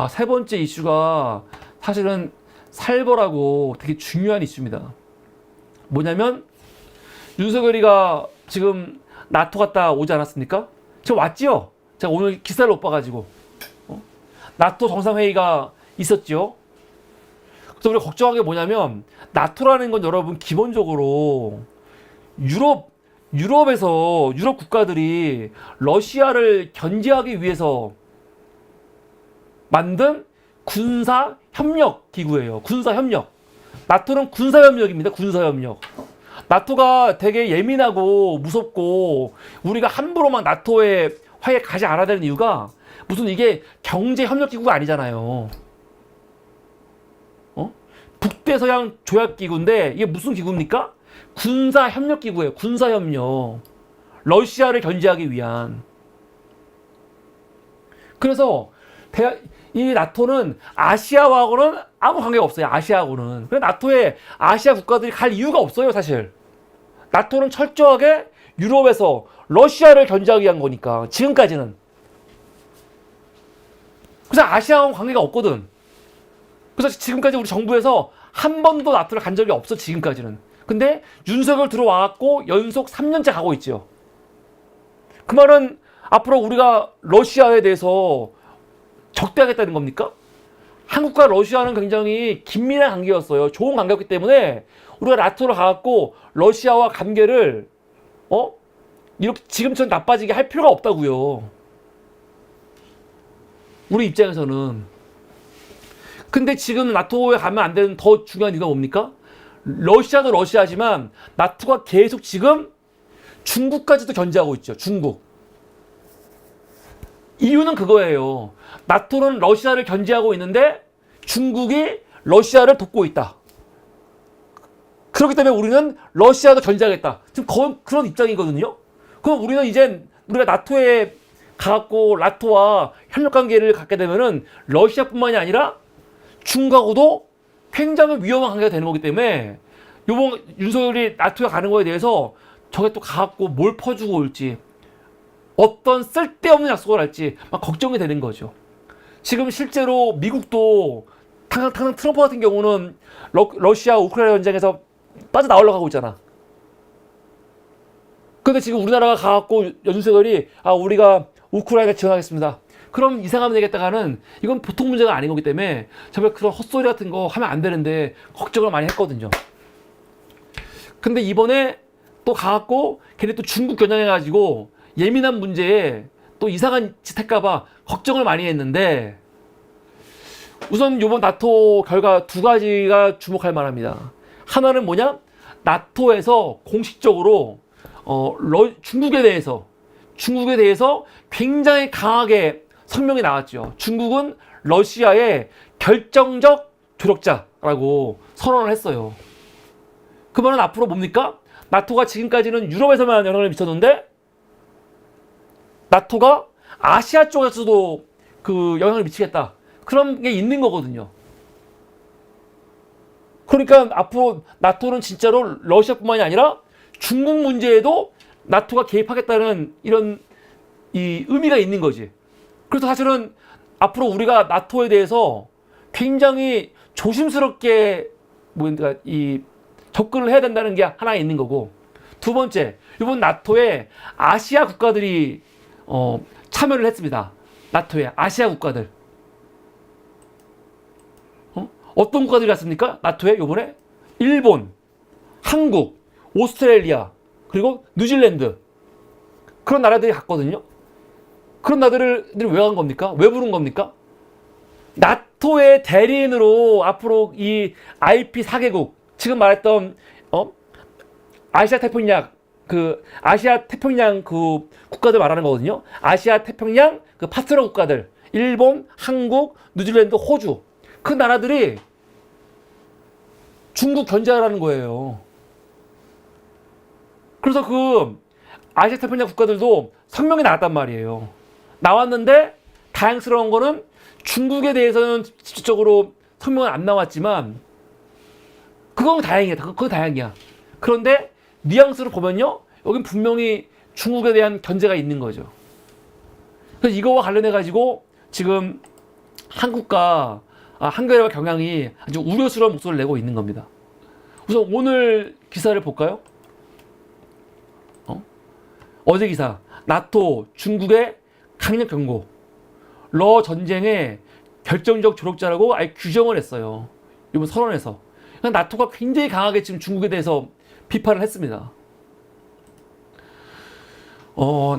세 번째 이슈가 사실은 살벌하고 되게 중요한 이슈입니다. 뭐냐면 윤석열이가 지금 나토 갔다 오지 않았습니까? 지금 왔지요? 제가 오늘 기사를 못 봐가지고 나토 정상회의가 있었지요? 그래서 우리가 걱정한 게 뭐냐면 나토라는 건 여러분 기본적으로 유럽에서 유럽 국가들이 러시아를 견제하기 위해서 만든 군사 협력 기구예요. 군사 협력. 나토는 군사 협력입니다. 군사 협력. 나토가 되게 예민하고 무섭고 우리가 함부로 막 나토에 화해 가지 않아야 되는 이유가 무슨 이게 경제 협력 기구가 아니잖아요. 북대서양 조약 기구인데 이게 무슨 기구입니까? 군사 협력 기구예요. 군사 협력. 러시아를 견제하기 위한. 그래서 이 나토는 아시아하고는 아무 관계가 없어요. 아시아하고는. 그래서 나토에 아시아 국가들이 갈 이유가 없어요, 사실. 나토는 철저하게 유럽에서 러시아를 견제하기 위한 거니까. 지금까지는. 그래서 아시아하고는 관계가 없거든. 그래서 지금까지 우리 정부에서 한 번도 나토를 간 적이 없어, 지금까지는. 근데 윤석열 들어와갖고 연속 3년째 가고 있죠. 그 말은 앞으로 우리가 러시아에 대해서 적대하겠다는 겁니까? 한국과 러시아는 굉장히 긴밀한 관계였어요. 좋은 관계였기 때문에 우리가 나토를 가갖고 러시아와 관계를 이렇게 지금처럼 나빠지게 할 필요가 없다고요. 우리 입장에서는. 근데 지금 나토에 가면 안 되는 더 중요한 이유가 뭡니까? 러시아도 러시아지만 나토가 계속 지금 중국까지도 견제하고 있죠. 중국. 이유는 그거예요. 나토는 러시아를 견제하고 있는데 중국이 러시아를 돕고 있다. 그렇기 때문에 우리는 러시아도 견제하겠다. 지금 그런 입장이거든요. 그럼 우리는 이제 우리가 나토에 가갖고 나토와 협력관계를 갖게 되면은 러시아뿐만이 아니라 중국하고도 굉장히 위험한 관계가 되는 거기 때문에 요번 윤석열이 나토에 가는 거에 대해서 저게 또 가갖고 뭘 퍼주고 올지 어떤 쓸데없는 약속을 할지 막 걱정이 되는 거죠. 지금 실제로 미국도 당장 트럼프 같은 경우는 러시아 우크라이나 전쟁에서 빠져나오려고 하고 있잖아. 근데 지금 우리나라가 가갖고 윤석열이 우리가 우크라이나 지원하겠습니다. 그럼 이상하면 되겠다가는 이건 보통 문제가 아닌 거기 때문에 정말 그런 헛소리 같은 거 하면 안 되는데 걱정을 많이 했거든요. 근데 이번에 또 가갖고 걔네 또 중국 겨냥해가지고 예민한 문제에 또 이상한 짓 할까봐 걱정을 많이 했는데 우선 이번 나토 결과 두 가지가 주목할 만합니다. 하나는 뭐냐? 나토에서 공식적으로 중국에 대해서 굉장히 강하게 성명이 나왔죠. 중국은 러시아의 결정적 조력자라고 선언을 했어요. 그 말은 앞으로 뭡니까? 나토가 지금까지는 유럽에서만 영향을 미쳤는데 나토가 아시아 쪽에서도 그 영향을 미치겠다. 그런 게 있는 거거든요. 그러니까 앞으로 나토는 진짜로 러시아뿐만이 아니라 중국 문제에도 나토가 개입하겠다는 이런 이 의미가 있는 거지. 그래서 사실은 앞으로 우리가 나토에 대해서 굉장히 조심스럽게 접근을 해야 된다는 게 하나 있는 거고, 두 번째, 이번 나토에 아시아 국가들이 참여를 했습니다. 나토에 아시아 국가들. 어떤 국가들이 갔습니까? 나토에 요번에 일본, 한국, 오스트레일리아, 그리고 뉴질랜드, 그런 나라들이 갔거든요. 그런 나라들을 왜 간 겁니까? 왜 부른 겁니까? 나토의 대리인으로 앞으로 이 IP 4개국, 지금 말했던 아시아 태평양 그 국가들 말하는 거거든요. 아시아 태평양 그 파트너 국가들, 일본, 한국, 뉴질랜드, 호주, 그 나라들이 중국 견제하라는 거예요. 그래서 그 아시아 태평양 국가들도 성명이 나왔단 말이에요. 나왔는데 다행스러운 거는 중국에 대해서는 직접적으로 성명은 안 나왔지만 그건 다행이야. 그건 다행이야. 그런데 뉘앙스로 보면요, 여긴 분명히 중국에 대한 견제가 있는 거죠. 그래서 이거와 관련해 가지고 지금 한국과 한겨레와 경향이 아주 우려스러운 목소리를 내고 있는 겁니다. 우선 오늘 기사를 볼까요? 어제 기사, 나토 중국의 강력 경고, 러 전쟁의 결정적 조력자라고 아예 규정을 했어요. 이번 선언에서. 그러니까 나토가 굉장히 강하게 지금 중국에 대해서 비판을 했습니다.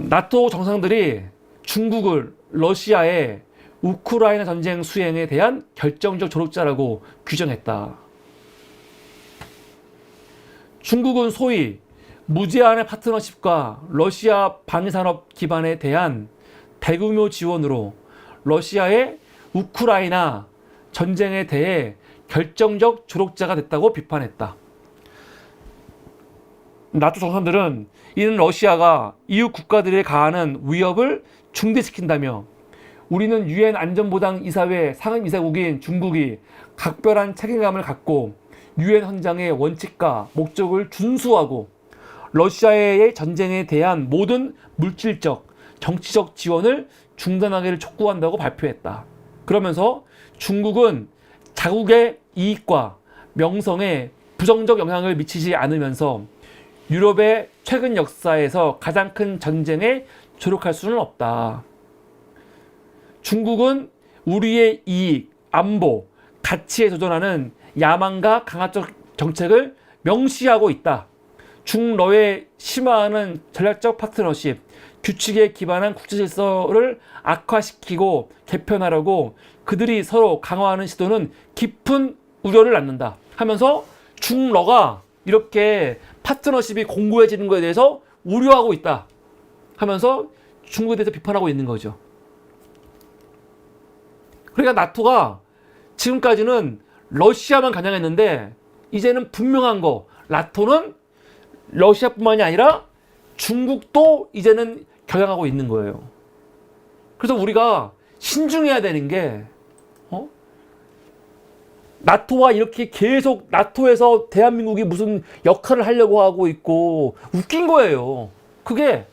나토 정상들이 중국을 러시아의 우크라이나 전쟁 수행에 대한 결정적 조력자라고 규정했다. 중국은 소위 무제한의 파트너십과 러시아 방위산업 기반에 대한 대규모 지원으로 러시아의 우크라이나 전쟁에 대해 결정적 조력자가 됐다고 비판했다. 나토 정상들은 이는 러시아가 이웃 국가들에 가하는 위협을 중대시킨다며 우리는 유엔 안전보장이사회 상임이사국인 중국이 각별한 책임감을 갖고 유엔 헌장의 원칙과 목적을 준수하고 러시아의 전쟁에 대한 모든 물질적, 정치적 지원을 중단하기를 촉구한다고 발표했다. 그러면서 중국은 자국의 이익과 명성에 부정적 영향을 미치지 않으면서 유럽의 최근 역사에서 가장 큰 전쟁에 조력할 수는 없다. 중국은 우리의 이익, 안보, 가치에 도전하는 야망과 강압적 정책을 명시하고 있다. 중러의 심화하는 전략적 파트너십, 규칙에 기반한 국제 질서를 악화시키고 개편하려고 그들이 서로 강화하는 시도는 깊은 우려를 낳는다. 하면서 중러가 이렇게 파트너십이 공고해지는 것에 대해서 우려하고 있다. 하면서 중국에 대해서 비판하고 있는 거죠. 그러니까 나토가 지금까지는 러시아만 겨냥했는데 이제는 분명한 거, 나토는 러시아뿐만이 아니라 중국도 이제는 겨냥하고 있는 거예요. 그래서 우리가 신중해야 되는 게 나토와 이렇게 계속 나토에서 대한민국이 무슨 역할을 하려고 하고 있고 웃긴 거예요. 그게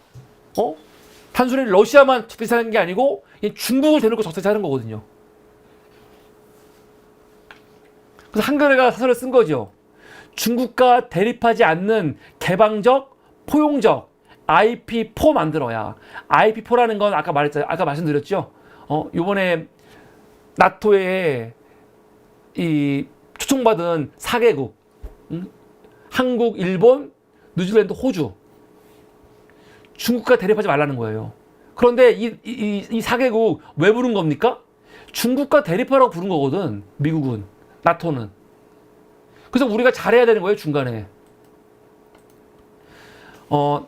단순히 러시아만 적대시하는 게 아니고 중국을 대놓고 적대시하는 거거든요. 그래서 한겨레가 사설을 쓴 거죠. 중국과 대립하지 않는 개방적, 포용적 IP4 만들어야. IP4라는 건 아까 말씀드렸죠. 요번에 나토에 이 초청받은 4개국, 한국, 일본, 뉴질랜드, 호주. 중국과 대립하지 말라는 거예요. 그런데 이 4개국 왜 부른 겁니까? 중국과 대립하라고 부른 거거든, 미국은. 나토는. 그래서 우리가 잘해야 되는 거예요, 중간에.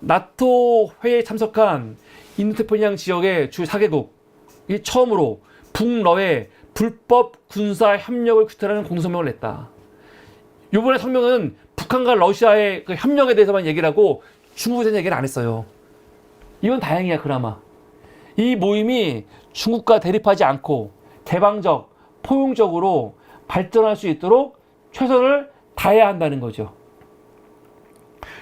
나토 회의에 참석한 인도태평양 지역의 주 4개국이 처음으로 북러의 불법 군사 협력을 규탄하는 공성명을 냈다. 이번에 성명은 북한과 러시아의 그 협력에 대해서만 얘기를 하고 중국에 대한 얘기는 안 했어요. 이건 다행이야, 그나마. 이 모임이 중국과 대립하지 않고 개방적, 포용적으로 발전할 수 있도록 최선을 다해야 한다는 거죠.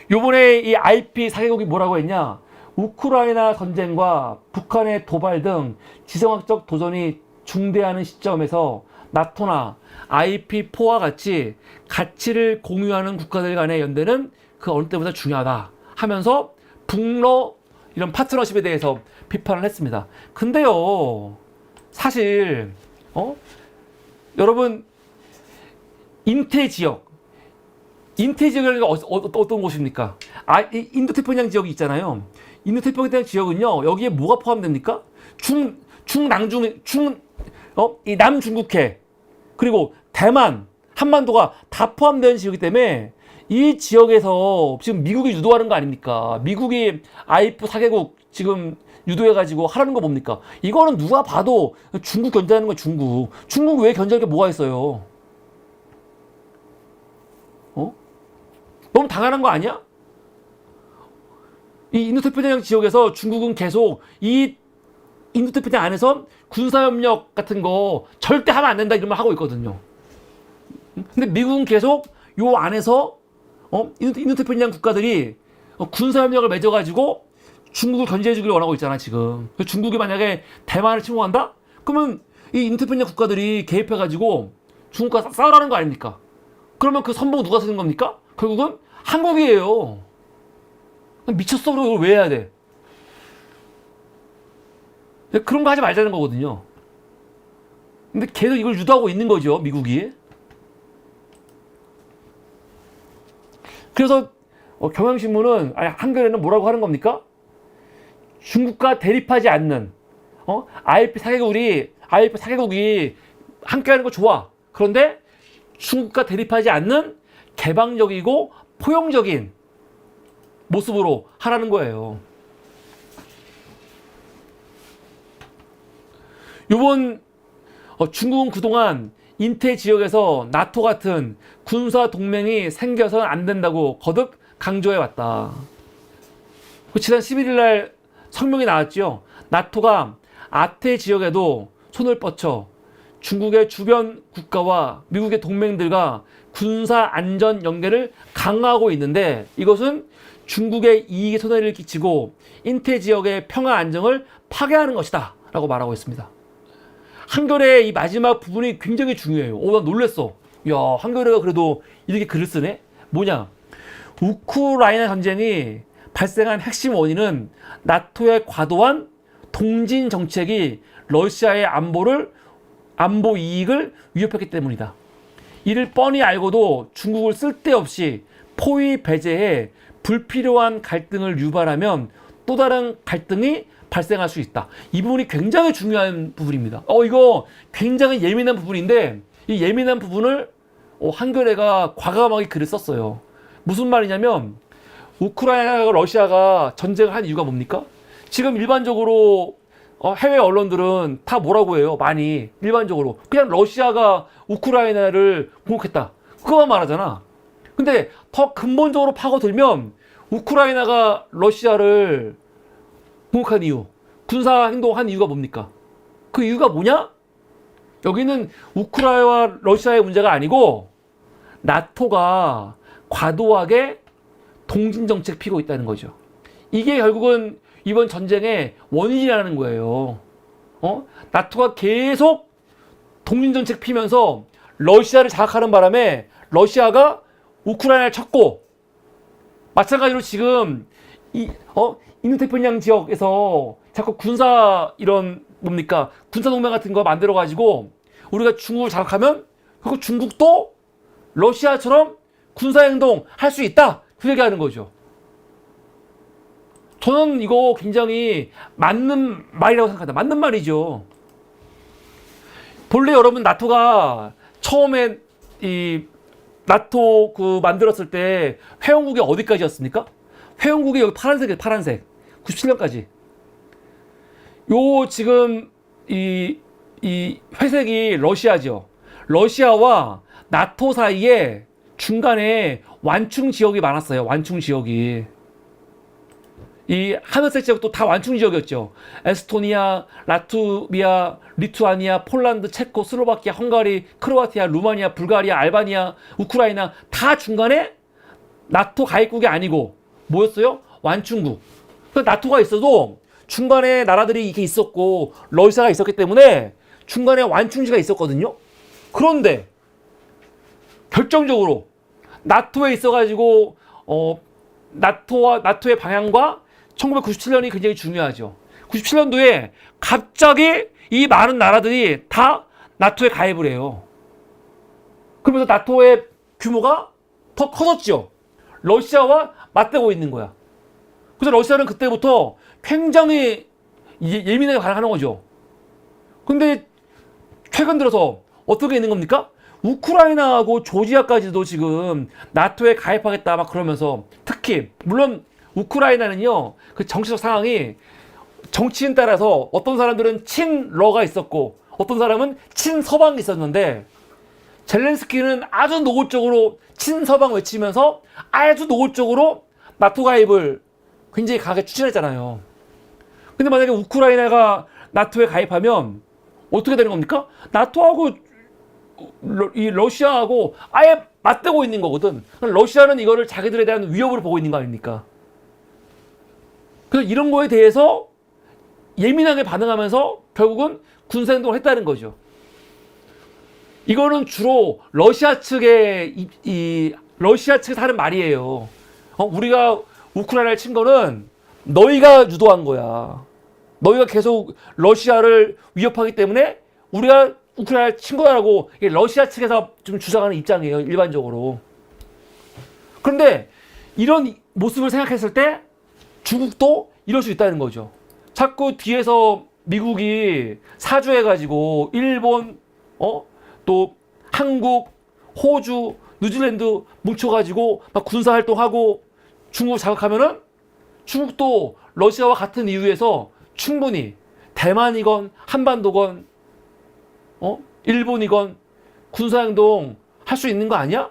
요번에 이 IP 4개국이 뭐라고 했냐? 우크라이나 전쟁과 북한의 도발 등 지정학적 도전이 중대하는 시점에서 나토나 IP4와 같이 가치를 공유하는 국가들 간의 연대는 그 어느 때보다 중요하다 하면서 북러 이런 파트너십에 대해서 비판을 했습니다. 근데요, 사실 여러분, 인태 지역이라는 게 어떤 곳입니까? 인도태평양 지역이 있잖아요. 인도태평양 지역은요, 여기에 뭐가 포함됩니까? 이 남중국해, 그리고 대만, 한반도가 다 포함되는 지역이기 때문에 이 지역에서 지금 미국이 유도하는 거 아닙니까? 미국이 IP 4개국 지금 유도해가지고 하라는 거 뭡니까? 이거는 누가 봐도 중국 견제하는 거예요, 중국. 중국 왜 견제할 게 뭐가 있어요? 너무 당연한 거 아니야? 이 인도태평양 지역에서 중국은 계속 이 인도태평양 안에서 군사협력 같은 거 절대 하면 안 된다 이런 말 하고 있거든요. 근데 미국은 계속 요 안에서 인도태평양 국가들이 군사협력을 맺어가지고 중국을 견제해주기를 원하고 있잖아, 지금. 중국이 만약에 대만을 침공한다? 그러면 이 인도태평양 국가들이 개입해가지고 중국과 싸우라는 거 아닙니까? 그러면 그 선봉 누가 쓰는 겁니까? 결국은 한국이에요. 미쳤어, 우리 이걸 왜 해야 돼? 그런 거 하지 말자는 거거든요. 근데 계속 이걸 유도하고 있는 거죠, 미국이. 그래서 경향신문은, 아니 한겨레는 뭐라고 하는 겁니까? 중국과 대립하지 않는 IMF 4개국이 함께하는 거 좋아. 그런데 중국과 대립하지 않는 개방적이고 포용적인 모습으로 하라는 거예요. 요번 중국은 그동안 인태 지역에서 나토 같은 군사 동맹이 생겨서는 안 된다고 거듭 강조해 왔다. 지난 11일 날 성명이 나왔죠. 나토가 아태 지역에도 손을 뻗쳐 중국의 주변 국가와 미국의 동맹들과 군사 안전 연계를 강화하고 있는데, 이것은 중국의 이익에 손해를 끼치고 인태 지역의 평화 안정을 파괴하는 것이다 라고 말하고 있습니다. 한겨레의 이 마지막 부분이 굉장히 중요해요. 나 놀랬어. 야, 한겨레가 그래도 이렇게 글을 쓰네? 뭐냐? 우크라이나 전쟁이 발생한 핵심 원인은 나토의 과도한 동진 정책이 러시아의 안보 이익을 위협했기 때문이다. 이를 뻔히 알고도 중국을 쓸데없이 포위 배제해 불필요한 갈등을 유발하면 또 다른 갈등이 발생할 수 있다. 이 부분이 굉장히 중요한 부분입니다. 이거 굉장히 예민한 부분인데, 이 예민한 부분을 한겨레가 과감하게 글을 썼어요. 무슨 말이냐면, 우크라이나와 러시아가 전쟁을 한 이유가 뭡니까? 지금 일반적으로 해외 언론들은 다 뭐라고 해요? 많이 일반적으로 그냥 러시아가 우크라이나를 공격했다, 그거만 말하잖아. 근데 더 근본적으로 파고들면 우크라이나가 러시아를 공격한 이유, 군사 행동한 이유가 뭡니까? 그 이유가 뭐냐? 여기는 우크라이나와 러시아의 문제가 아니고 나토가 과도하게 동진 정책 피고 있다는 거죠. 이게 결국은 이번 전쟁의 원인이라는 거예요. 나토가 계속 동진 정책 피면서 러시아를 장악하는 바람에 러시아가 우크라이나를 쳤고, 마찬가지로 지금 인도태평양 지역에서 자꾸 군사 군사 동맹 같은 거 만들어 가지고 우리가 중국을 장악하면 결국 중국도 러시아처럼 군사 행동 할 수 있다, 그 얘기하는 거죠. 저는 이거 굉장히 맞는 말이라고 생각합니다. 맞는 말이죠. 본래 여러분 나토가 처음에 이 나토 만들었을 때 회원국이 어디까지였습니까? 회원국이 여기 파란색이에요. 파란색. 97년까지. 요 지금 이 회색이 러시아죠. 러시아와 나토 사이에 중간에 완충 지역이 많았어요. 완충 지역이. 이 하늘색 지역도 다 완충 지역이었죠. 에스토니아, 라트비아, 리투아니아, 폴란드, 체코, 슬로바키아, 헝가리, 크로아티아, 루마니아, 불가리아, 알바니아, 우크라이나 다 중간에 나토 가입국이 아니고 뭐였어요? 완충국. 나토가 있어도 중간에 나라들이 이렇게 있었고 러시아가 있었기 때문에 중간에 완충지가 있었거든요. 그런데 결정적으로 나토에 있어가지고 나토의 방향과 1997년이 굉장히 중요하죠. 97년도에 갑자기 이 많은 나라들이 다 나토에 가입을 해요. 그러면서 나토의 규모가 더 커졌죠. 러시아와 맞대고 있는 거야. 그래서 러시아는 그때부터 굉장히 예민하게 반응하는 거죠. 근데 최근 들어서 어떻게 있는 겁니까? 우크라이나하고 조지아까지도 지금 나토에 가입하겠다 막 그러면서, 특히 물론 우크라이나는요, 그 정치적 상황이 정치인 따라서 어떤 사람들은 친러가 있었고 어떤 사람은 친서방이 있었는데, 젤렌스키는 아주 노골적으로 친서방 외치면서 아주 노골적으로 나토 가입을 굉장히 강하게 추진했잖아요. 근데 만약에 우크라이나가 나토에 가입하면 어떻게 되는 겁니까? 나토하고 이 러시아하고 아예 맞대고 있는 거거든. 러시아는 이거를 자기들에 대한 위협으로 보고 있는 거 아닙니까? 그래서 이런 거에 대해서 예민하게 반응하면서 결국은 군사행동을 했다는 거죠. 이거는 주로 러시아 측의 러시아 측에서 하는 말이에요. 우리가 우크라이나를 친 거는 너희가 유도한 거야. 너희가 계속 러시아를 위협하기 때문에 우리가 우크라이나를 친 거라고 러시아 측에서 좀 주장하는 입장이에요. 일반적으로. 그런데 이런 모습을 생각했을 때 중국도 이럴 수 있다는 거죠. 자꾸 뒤에서 미국이 사주해가지고 일본, 또 한국, 호주, 뉴질랜드 뭉쳐가지고 막 군사활동하고 중국 자극하면은 중국도 러시아와 같은 이유에서 충분히 대만이건 한반도건 일본이건 군사행동 할 수 있는 거 아니야?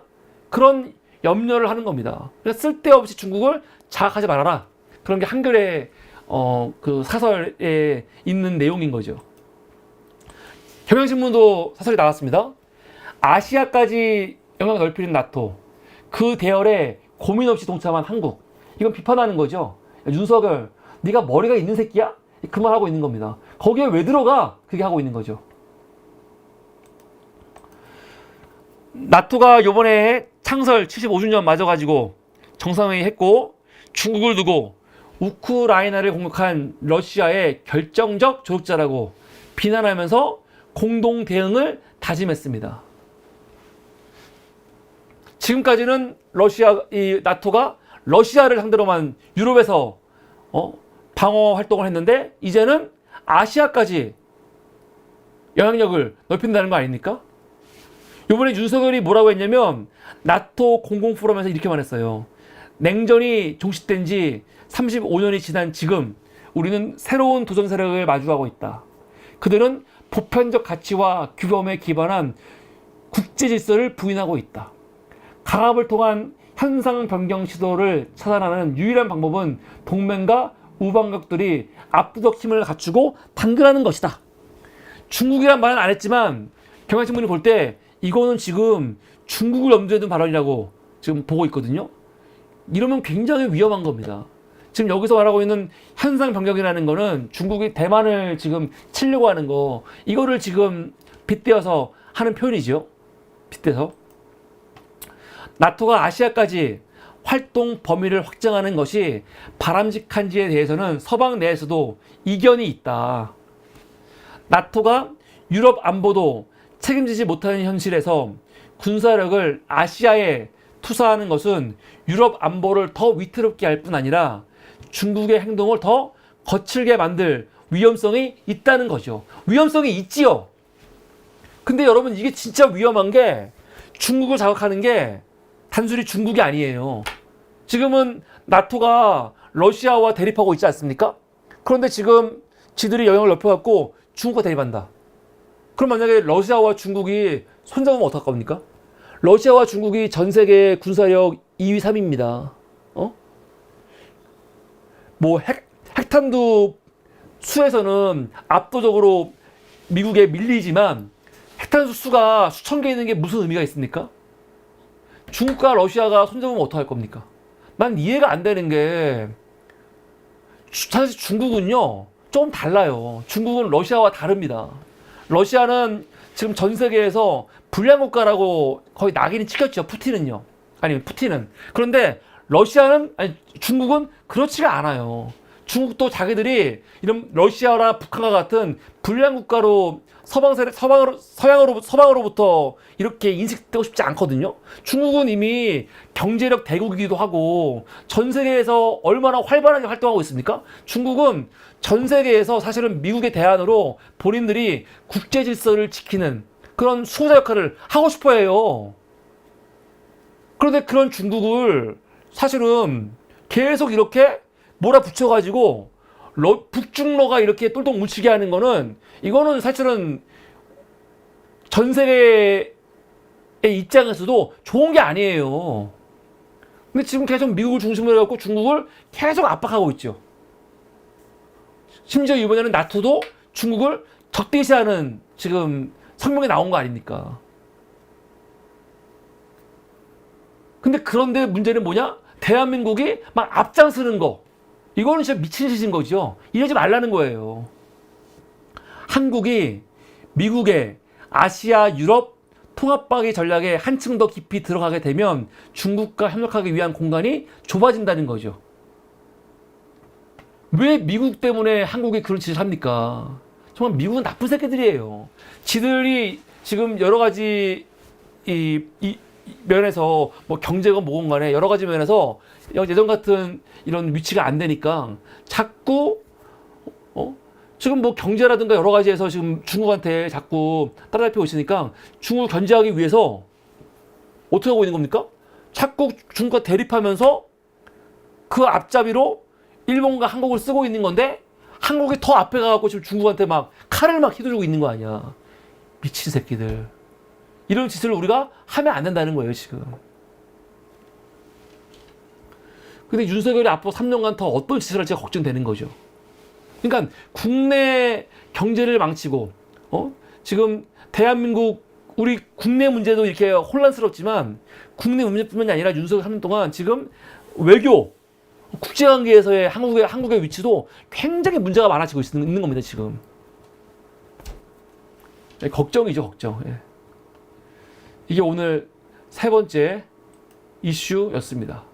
그런 염려를 하는 겁니다. 그래서 쓸데없이 중국을 자극하지 말아라. 그런 게 한글의 그 사설에 있는 내용인 거죠. 경향신문도 사설이 나왔습니다. 아시아까지 영향을 넓히는 나토, 그 대열에 고민 없이 동참한 한국. 이건 비판하는 거죠. 윤석열, 네가 머리가 있는 새끼야? 그 말 하고 있는 겁니다. 거기에 왜 들어가? 그게 하고 있는 거죠. 나토가 요번에 창설 75주년 맞아가지고 정상회의 했고, 중국을 두고 우크라이나를 공격한 러시아의 결정적 조력자라고 비난하면서 공동 대응을 다짐했습니다. 지금까지는 나토가 러시아를 상대로만 유럽에서 방어 활동을 했는데, 이제는 아시아까지 영향력을 넓힌다는 거 아닙니까? 이번에 윤석열이 뭐라고 했냐면 나토 공공포럼에서 이렇게 말했어요. 냉전이 종식된 지 35년이 지난 지금 우리는 새로운 도전 세력을 마주하고 있다. 그들은 보편적 가치와 규범에 기반한 국제 질서를 부인하고 있다. 강압을 통한 현상 변경 시도를 차단하는 유일한 방법은 동맹과 우방국들이 압도적 힘을 갖추고 단결하는 것이다. 중국이란 말은 안 했지만 경향신문이 볼 때 이거는 지금 중국을 염두에 둔 발언이라고 지금 보고 있거든요. 이러면 굉장히 위험한 겁니다. 지금 여기서 말하고 있는 현상 변경이라는 거는 중국이 대만을 지금 치려고 하는 거, 이거를 지금 빗대어서 하는 표현이죠. 빗대서. 나토가 아시아까지 활동 범위를 확장하는 것이 바람직한지에 대해서는 서방 내에서도 이견이 있다. 나토가 유럽 안보도 책임지지 못하는 현실에서 군사력을 아시아에 투사하는 것은 유럽 안보를 더 위태롭게 할 뿐 아니라 중국의 행동을 더 거칠게 만들 위험성이 있다는 거죠. 위험성이 있지요. 근데 여러분, 이게 진짜 위험한 게 중국을 자극하는 게 단순히 중국이 아니에요. 지금은 나토가 러시아와 대립하고 있지 않습니까? 그런데 지금 지들이 영향을 넓혀갖고 중국과 대립한다. 그럼 만약에 러시아와 중국이 손잡으면 어떡할 겁니까? 러시아와 중국이 전 세계 군사력 2위, 3위입니다. 뭐 핵탄두 수에서는 압도적으로 미국에 밀리지만 핵탄두 수가 수천 개 있는 게 무슨 의미가 있습니까? 중국과 러시아가 손잡으면 어떡할 겁니까? 난 이해가 안 되는 게, 사실 중국은요 좀 달라요. 중국은 러시아와 다릅니다. 러시아는 지금 전 세계에서 불량 국가라고 거의 낙인이 찍혔죠. 푸틴은요. 그런데 중국은 그렇지가 않아요. 중국도 자기들이 이런 러시아나 북한과 같은 불량 국가로 서방으로부터 이렇게 인식되고 싶지 않거든요. 중국은 이미 경제력 대국이기도 하고 전 세계에서 얼마나 활발하게 활동하고 있습니까? 중국은 전 세계에서 사실은 미국의 대안으로 본인들이 국제 질서를 지키는 그런 수호자 역할을 하고 싶어 해요. 그런데 그런 중국을 사실은 계속 이렇게 몰아붙여가지고 북중러가 이렇게 똘똘 뭉치게 하는 거는, 이거는 사실은 전 세계의 입장에서도 좋은 게 아니에요. 근데 지금 계속 미국을 중심으로 해갖고 중국을 계속 압박하고 있죠. 심지어 이번에는 나토도 중국을 적대시하는 지금 성명이 나온 거 아닙니까? 근데 그런데 문제는 뭐냐? 대한민국이 막 앞장서는 거. 이거는 진짜 미친 짓인 거죠. 이러지 말라는 거예요. 한국이 미국의 아시아 유럽 통합방위 전략에 한층 더 깊이 들어가게 되면 중국과 협력하기 위한 공간이 좁아진다는 거죠. 왜 미국 때문에 한국이 그런 짓을 합니까? 정말 미국은 나쁜 새끼들이에요. 지들이 지금 여러 가지 이 면에서 뭐 경제건 뭐건 간에 여러 가지 면에서 예전 같은 이런 위치가 안 되니까 자꾸 지금 뭐 경제라든가 여러 가지에서 지금 중국한테 자꾸 따라잡히고 있으니까 중국을 견제하기 위해서 어떻게 하고 있는 겁니까? 자꾸 중국과 대립하면서 그 앞잡이로 일본과 한국을 쓰고 있는 건데 한국이 더 앞에 가갖고 지금 중국한테 막 칼을 막 휘두르고 있는 거 아니야. 미친 새끼들. 이런 짓을 우리가 하면 안 된다는 거예요, 지금. 근데 윤석열이 앞으로 3년간 더 어떤 짓을 할지 걱정되는 거죠. 그러니까 국내 경제를 망치고 지금 대한민국 우리 국내 문제도 이렇게 혼란스럽지만 국내 문제뿐만이 아니라 윤석열 3년 동안 지금 외교 국제관계에서의 한국의 위치도 굉장히 문제가 많아지고 있는 겁니다, 지금. 네, 걱정이죠, 걱정. 예. 이게 오늘 세 번째 이슈였습니다.